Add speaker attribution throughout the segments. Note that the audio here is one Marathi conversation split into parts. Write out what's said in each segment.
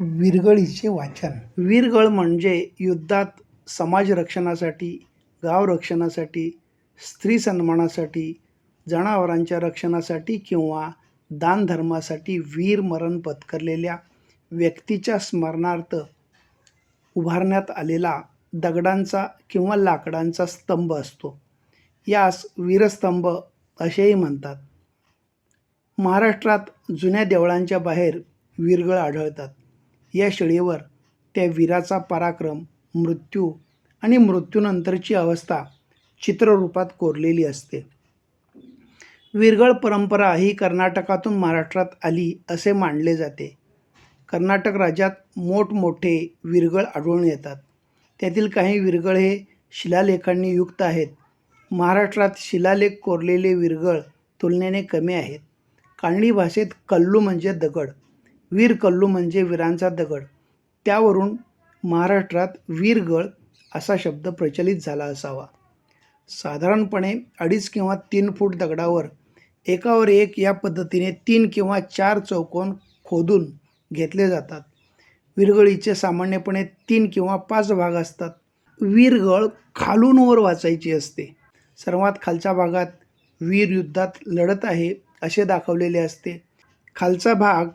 Speaker 1: विरगळीचे वाचन. विरगळ म्हणजे युद्धात समाज रक्षणासाठी, गाव रक्षणासाठी, स्त्री सन्मानासाठी, जनावरांच्या रक्षणासाठी किंवा दानधर्मासाठी वीर मरण पत्करलेल्या व्यक्तीच्या स्मरणार्थ उभारण्यात आलेला दगडांचा किंवा लाकडांचा स्तंभ असतो. यास वीरस्तंभ असेही म्हणतात. महाराष्ट्रात जुन्या देवळांच्या बाहेर वीरगळ आढळतात. या शिळेवर त्या वीराचा पराक्रम, मृत्यू आणि मृत्यूनंतरची अवस्था चित्ररूपात कोरलेली असते. वीरगळ परंपरा ही कर्नाटकातून महाराष्ट्रात आली असे मानले जाते. कर्नाटक राज्यात मोठमोठे वीरगळ आढळून येतात. त्यातील काही वीरगळ हे शिलालेखांनी युक्त आहेत. महाराष्ट्रात शिलालेख कोरलेले वीरगळ तुलनेने कमी आहेत. कानडी भाषेत कल्लू म्हणजे दगड, वीर कल्लू म्हणजे वीरांचा दगड. त्यावरून महाराष्ट्रात वीरगळ असा शब्द प्रचलित झाला असावा. साधारणपणे 2.5 किंवा 3 फूट दगडावर एकावर एक या पद्धतीने 3 किंवा 4 चौकोन खोदून घेतले जातात. वीरगळीचे सामान्यपणे 3 किंवा 5 भाग असतात. वीरगळ खालून वर वाचायची असते. सर्वात खालच्या भागात वीर युद्धात लढत आहे असे दाखवलेले असते. खालचा भाग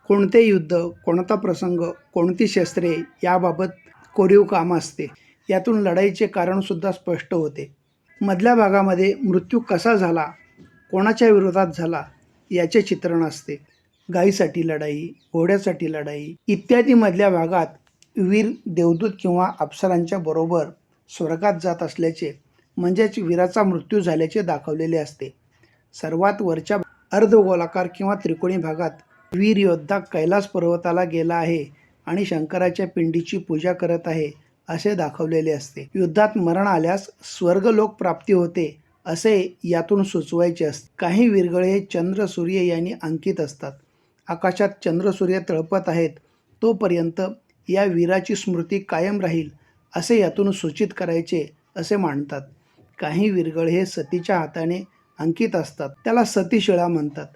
Speaker 1: कोणते युद्ध, कोणता प्रसंग, कोणती शस्त्रे याबाबत कोरीव काम असते. यातून लढाईचे कारणसुद्धा स्पष्ट होते. मधल्या भागामध्ये मृत्यू कसा झाला, कोणाच्या विरोधात झाला याचे चित्रण असते. गायीसाठी लढाई, घोड्यासाठी लढाई इत्यादी. मधल्या भागात वीर देवदूत किंवा अप्सरांच्या बरोबर स्वर्गात जात असल्याचे म्हणजेच वीराचा मृत्यू झाल्याचे दाखवलेले असते. सर्वात वरच्या अर्धगोलाकार किंवा त्रिकोणी भागात वीर योद्धा कैलास पर्वताला गेला आहे आणि शंकराच्या पिंडीची पूजा करत आहे असे दाखवलेले असते. युद्धात मरण आल्यास स्वर्गलोक प्राप्ती होते असे यातून सुचवायचे असते. काही वीरगळे हे चंद्र सूर्य यांनी अंकित असतात. आकाशात चंद्र सूर्य तळपत आहेत तोपर्यंत या वीराची स्मृती कायम राहील असे यातून सूचित करायचे असे मानतात. काही वीरगळ हे सतीच्या हाताने अंकित असतात. त्याला सतीशिळा म्हणतात.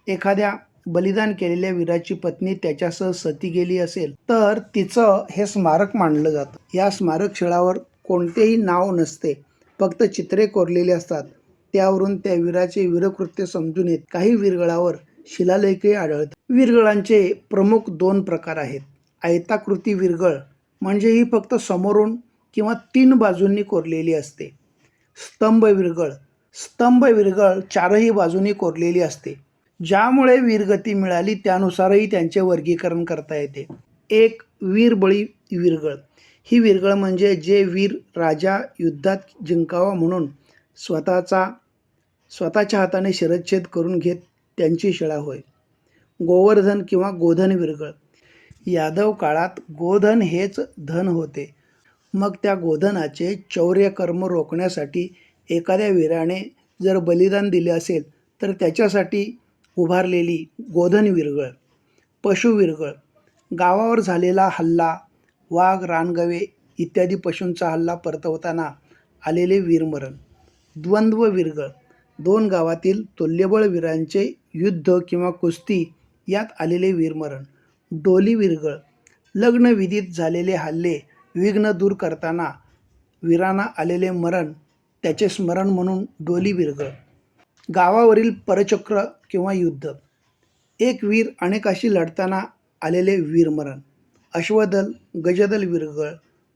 Speaker 1: एखाद्या बलिदान केलेल्या वीराची पत्नी त्याच्यासह सती गेली असेल तर तिचं हे स्मारक मानलं जातं. या स्मारक शिळावर कोणतेही नाव नसते, फक्त चित्रे कोरलेली असतात. त्यावरून त्या वीराचे वीरकृत्य समजून येत. काही वीरगळावर शिलालेखही आढळतात. वीरगळांचे प्रमुख 2 प्रकार आहेत. आयताकृती वीरगळ म्हणजे ही फक्त समोरून किंवा 3 बाजूंनी कोरलेली असते. स्तंभ वीरगळ. स्तंभ वीरगळ 4ही बाजूंनी कोरलेली असते. ज्यामुळे वीरगती मिळाली त्यानुसारही त्यांचे वर्गीकरण करता येते. एक वीरबळी वीरगळ. ही वीरगळ म्हणजे जे वीर राजा युद्धात जिंकावा म्हणून स्वतःच्या हाताने शिरच्छेद करून घेत त्यांची शिळा होय. गोवर्धन किंवा गोधन वीरगळ. यादव काळात गोधन हेच धन होते. मग त्या गोधनाचे चौर्यकर्म रोखण्यासाठी एखाद्या वीराने जर बलिदान दिले असेल तर त्याच्यासाठी उभारलेली गोधन वीरगळ. पशुवीरगळ. गावावर झालेला हल्ला, वाघ, रानगवे इत्यादी पशूंचा हल्ला परतवताना आलेले वीरमरण. द्वंद्व वीरगळ. 2 गावातील तुल्यबळ वीरांचे युद्ध किंवा कुस्ती यात आलेले वीरमरण. डोली वीरगळ. लग्नविधीत झालेले हल्ले विघ्न दूर करताना वीरांना आलेले मरण त्याचे स्मरण म्हणून डोली वीरगळ. गावावरील परचक्र किंवा युद्ध. एक वीर अनेकाशी लढताना आलेले वीरमरण. अश्वदल, गजदल वीरगळ.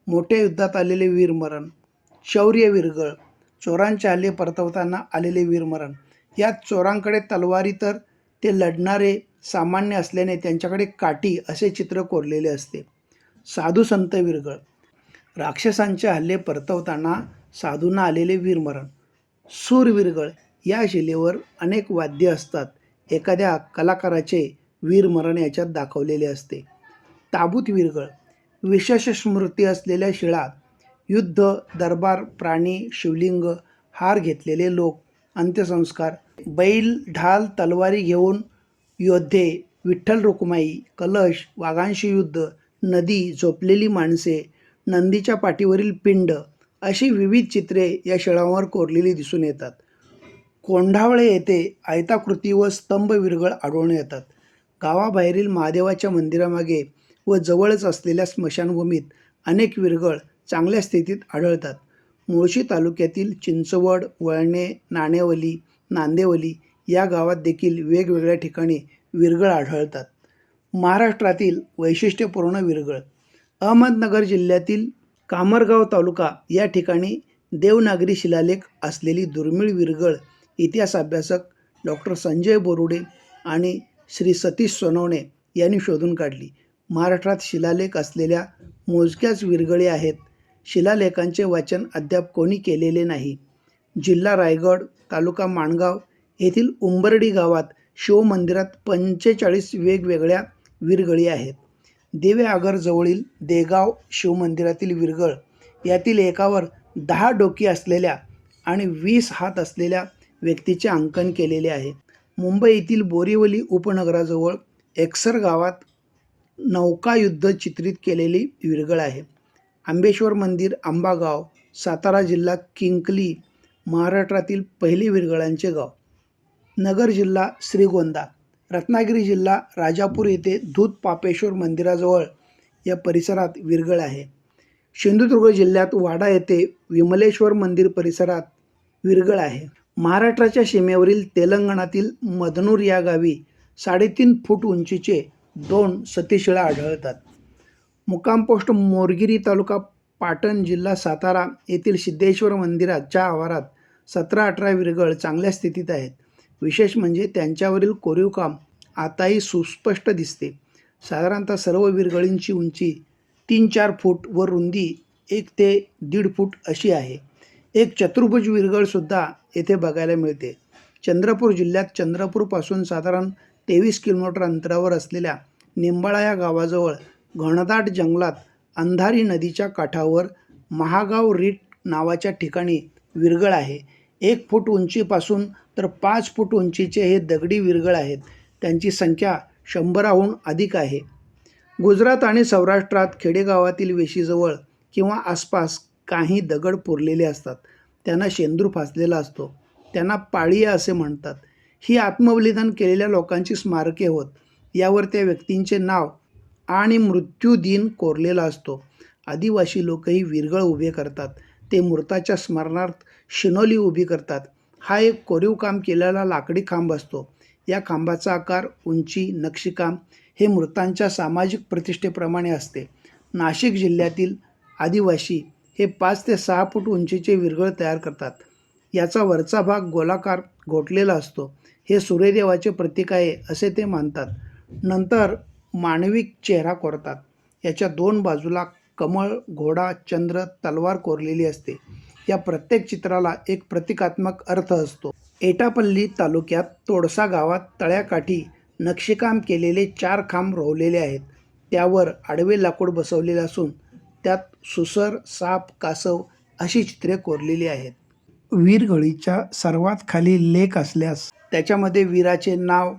Speaker 1: मोठ्या युद्धात आलेले वीरमरण. शौर्य वीरगळ. चोरांचे हल्ले परतवताना आलेले वीरमरण. यात चोरांकडे तलवारी तर ते लढणारे सामान्य असल्याने त्यांच्याकडे काठी असे चित्र कोरलेले असते. साधू संत वीरगळ. राक्षसांचे हल्ले परतवताना साधूंना आलेले वीरमरण. सूरवीरगळ. या शिलेवर अनेक वाद्य असतात. एखाद्या कलाकाराचे वीरमरण याच्यात दाखवलेले असते. ताबूत वीरगळ. विशेष स्मृती असलेल्या शिळा. युद्ध, दरबार, प्राणी, शिवलिंग, हार घेतलेले लोक, अंत्यसंस्कार. बैल, ढाल, तलवारी घेऊन योद्धे, विठ्ठल रुक्माई, कलश, वाघांशी युद्ध, नदी, झोपलेली माणसे, नंदीच्या पाठीवरील पिंड अशी विविध चित्रे या शिळांवर कोरलेली दिसून येतात. कोंढावळे येथे आयताकृती व स्तंभ वीरगळ आढळून येतात. गावाबाहेरील महादेवाच्या मंदिरामागे व जवळच असलेल्या स्मशानभूमीत अनेक विरगळ चांगल्या स्थितीत आढळतात. मुळशी तालुक्यातील चिंचवड, वळणे, नाणेवली, नांदेवली या गावात देखील वेगवेगळ्या ठिकाणी विरगळ आढळतात. महाराष्ट्रातील वैशिष्ट्यपूर्ण विरगळ. अहमदनगर जिल्ह्यातील कामरगाव तालुका या ठिकाणी देवनागरी शिलालेख असलेली दुर्मिळ विरगळ इतिहास अभ्यासक डॉक्टर संजय बोरुडे आणि श्री सतीश सोनवणे यांनी शोधून काढली. महाराष्ट्रात शिलालेख असलेल्या मोजक्याच विरगळी आहेत. शिलालेखांचे वाचन अद्याप कोणी केलेले नाही. जिल्हा रायगड, तालुका माणगाव येथील उंबर्डी गावात शिवमंदिरात 45 वेगवेगळ्या विरगळी आहेत. दिवे आगर जवळील देगाव शिवमंदिरातील विरगळ यातील एकावर 10 डोकी असलेल्या आणि 20 हात असलेल्या व्यक्तीचे अंकन केलेले आहे. मुंबई येथील बोरिवली उपनगराजवळ एकसर गावात नौकायुद्ध चित्रित केलेली विरगळ आहे. आंबेश्वर मंदिर, आंबागाव, सातारा जिल्हा किंकली महाराष्ट्रातील पहिले विरगळांचे गाव. नगर जिल्हा श्रीगोंदा. रत्नागिरी जिल्हा राजापूर येथे दूध पापेश्वर मंदिराजवळ या परिसरात विरगळ आहे. सिंधुदुर्ग जिल्ह्यात वाडा येथे विमलेश्वर मंदिर परिसरात विरगळ आहे. महाराष्ट्राच्या सीमेवरील तेलंगणातील मदनूर या गावी 3.5 फूट उंचीचे 2 सतीशिळा आढळतात. मुक्काम पोस्ट मोरगिरी, तालुका पाटण, जिल्हा सातारा येथील सिद्धेश्वर मंदिराच्या आवारात 17-18 विरगळ चांगल्या स्थितीत आहेत. विशेष म्हणजे त्यांच्यावरील कोरीवकाम आताही सुस्पष्ट दिसते. साधारणतः सर्व विरगळींची उंची 3-4 फूट व रुंदी 1 ते 1.5 फूट अशी आहे. एक चतुर्भुज विरगळसुद्धा येथे बघायला मिळते. चंद्रपूर जिल्ह्यात चंद्रपूरपासून साधारण 23 किलोमीटर अंतरावर असलेल्या निंबाळा या गावाजवळ घनदाट जंगलात अंधारी नदीच्या काठावर महागाव रीट नावाच्या ठिकाणी विरगळ आहे. 1 फूट उंचीपासून तर 5 फूट उंचीचे हे दगडी विरगळ आहेत. त्यांची संख्या 100हून अधिक आहे. गुजरात आणि सौराष्ट्रात खेडेगावातील वेशीजवळ किंवा आसपास काही दगड पुरलेले असतात. त्यांना शेंदूर फासलेला असतो. त्यांना पाळिया असे म्हणतात. ही आत्मबलिदान केलेल्या लोकांची स्मारके होत. यावर त्या व्यक्तींचे नाव आणि मृत्यू दिन कोरलेला असतो. आदिवासी लोकही विरगळ उभे करतात. ते मृताच्या स्मरणार्थ शिनोली उभी करतात. हा एक कोरीवकाम केलेला लाकडी खांब असतो. या खांबाचा आकार, उंची, नक्षीकाम हे मृतांच्या सामाजिक प्रतिष्ठेप्रमाणे असते. नाशिक जिल्ह्यातील आदिवासी हे 5 ते 6 फूट उंचीचे विरगळ तयार करतात. याचा वरचा भाग गोलाकार घोटलेला असतो. हे सूर्यदेवाचे प्रतीक आहे असे ते मानतात. नंतर मानवी चेहरा कोरतात. याच्या 2 बाजूला कमळ, घोडा, चंद्र, तलवार कोरलेली असते. या प्रत्येक चित्राला एक प्रतिकात्मक अर्थ असतो. एटापल्ली तालुक्यात तोडसा गावात तळ्याकाठी नक्षीकाम केलेले 4 खांब रोवलेले आहेत. त्यावर आडवे लाकूड बसवलेले असून त्यात सुसर, साप, कासव अशी चित्रे कोरलेली आहेत. विरगळीच्या सर्वात खाली लेख असल्यास त्याच्यामध्ये वीराचे नाव,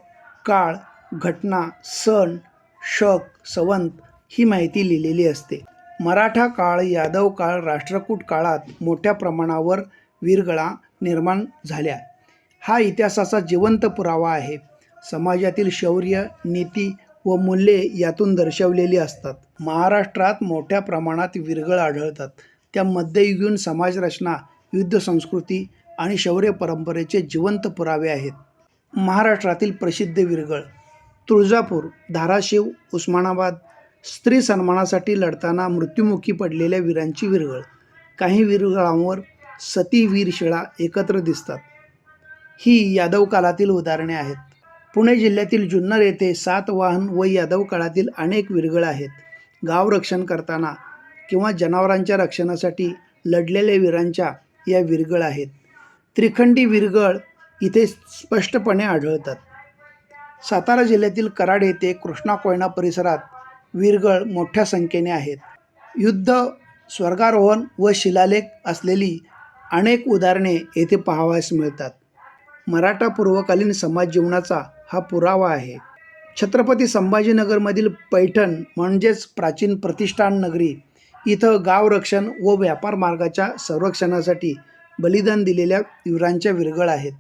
Speaker 1: काळ, घटना, सण, शक, संवत ही माहिती लिहिलेली असते. मराठा काळ, यादव काळ, राष्ट्रकूट काळात मोठ्या प्रमाणावर विरगळा निर्माण झाल्या. हा इतिहासाचा जिवंत पुरावा आहे. समाजातील शौर्य, नीती व मूल्ये यातून दर्शवलेली असतात. महाराष्ट्रात मोठ्या प्रमाणात विरगळ आढळतात. त्या मध्ययुगीन समाजरचना, युद्ध संस्कृती आणि शौर्य परंपरेचे जिवंत पुरावे आहेत. महाराष्ट्रातील प्रसिद्ध विरगळ. तुळजापूर, धाराशिव, उस्मानाबाद. स्त्री सन्मानासाठी लढताना मृत्युमुखी पडलेल्या वीरांची विरगळ. काही विरगळांवर सती वीरशिळा एकत्र दिसतात. ही यादव काळातील उदाहरणे आहेत. पुणे जिल्ह्यातील जुन्नर येथे सातवाहन व यादव काळातील अनेक विरगळ आहेत. गाव रक्षण करताना किंवा जनावरांच्या रक्षणासाठी लढलेल्या वीरांच्या या विरगळ आहेत. त्रिखंडी विरगळ इथे स्पष्टपणे आढळतात. सातारा जिल्ह्यातील कराड येथे कृष्णा कोयना परिसरात विरगळ मोठ्या संख्येने आहेत. युद्ध, स्वर्गारोहण व शिलालेख असलेली अनेक उदाहरणे येथे पाहावयास मिळतात. मराठा पूर्वकालीन समाज जीवनाचा हा पुरावा आहे. छत्रपती संभाजीनगरमधील पैठण म्हणजेच प्राचीन प्रतिष्ठान नगरी इथं गाव रक्षण व व्यापार मार्गाच्या संरक्षणासाठी बलिदान दिलेल्या वीरांच्या विरगळ आहेत.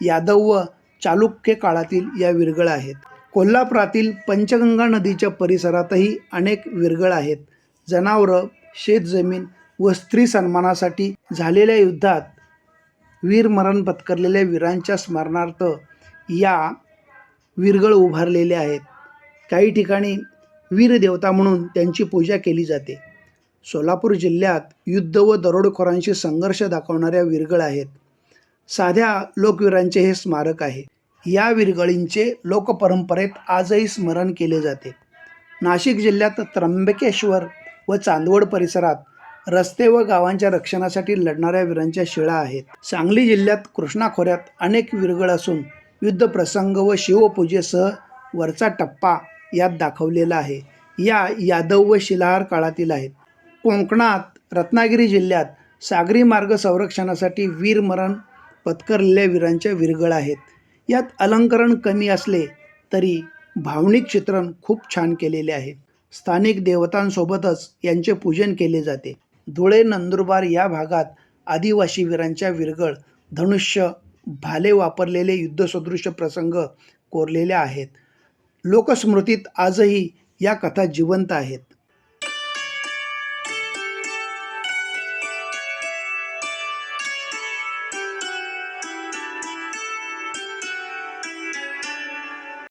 Speaker 1: यादव व चालुक्य काळातील या विरगळ आहेत. कोल्हापुरातील पंचगंगा नदीच्या परिसरातही अनेक विरगळ आहेत. जनावरं, शेतजमीन व स्त्री सन्मानासाठी झालेल्या युद्धात वीरमरण पत्करलेल्या वीरांच्या स्मरणार्थ या विरगळ उभारलेले आहेत. काही ठिकाणी वीरदेवता म्हणून त्यांची पूजा केली जाते. सोलापूर जिल्ह्यात युद्ध व दरोडेखोरांशी संघर्ष दाखवणाऱ्या विरगळ आहेत. साध्या लोकवीरांचे हे स्मारक आहे. या विरगळींचे लोकपरंपरेत आजही स्मरण केले जाते. नाशिक जिल्ह्यात त्र्यंबकेश्वर व चांदवड परिसरात रस्ते व गावांच्या रक्षणासाठी लढणाऱ्या वीरांच्या शिळा आहेत. सांगली जिल्ह्यात कृष्णा खोऱ्यात अनेक विरगळ असून युद्धप्रसंग व शिवपूजेसह वरचा टप्पा यात दाखवलेला आहे. या यादव व शिलाहार काळातील आहेत. कोकणात रत्नागिरी जिल्ह्यात सागरी मार्ग संरक्षणासाठी वीरमरण पत्करलेल्या वीरांच्या विरगळ आहेत. यात अलंकरण कमी असले तरी भावनिक चित्रण खूप छान केलेले आहे. स्थानिक देवतांसोबतच यांचे पूजन केले जाते. धुळे, नंदुरबार या भागात आदिवासी वीरांच्या विरगळ, धनुष्य, भाले वापरलेले युद्धसदृश प्रसंग कोरलेले आहेत. लोकस्मृतीत आजही या कथा जिवंत आहेत.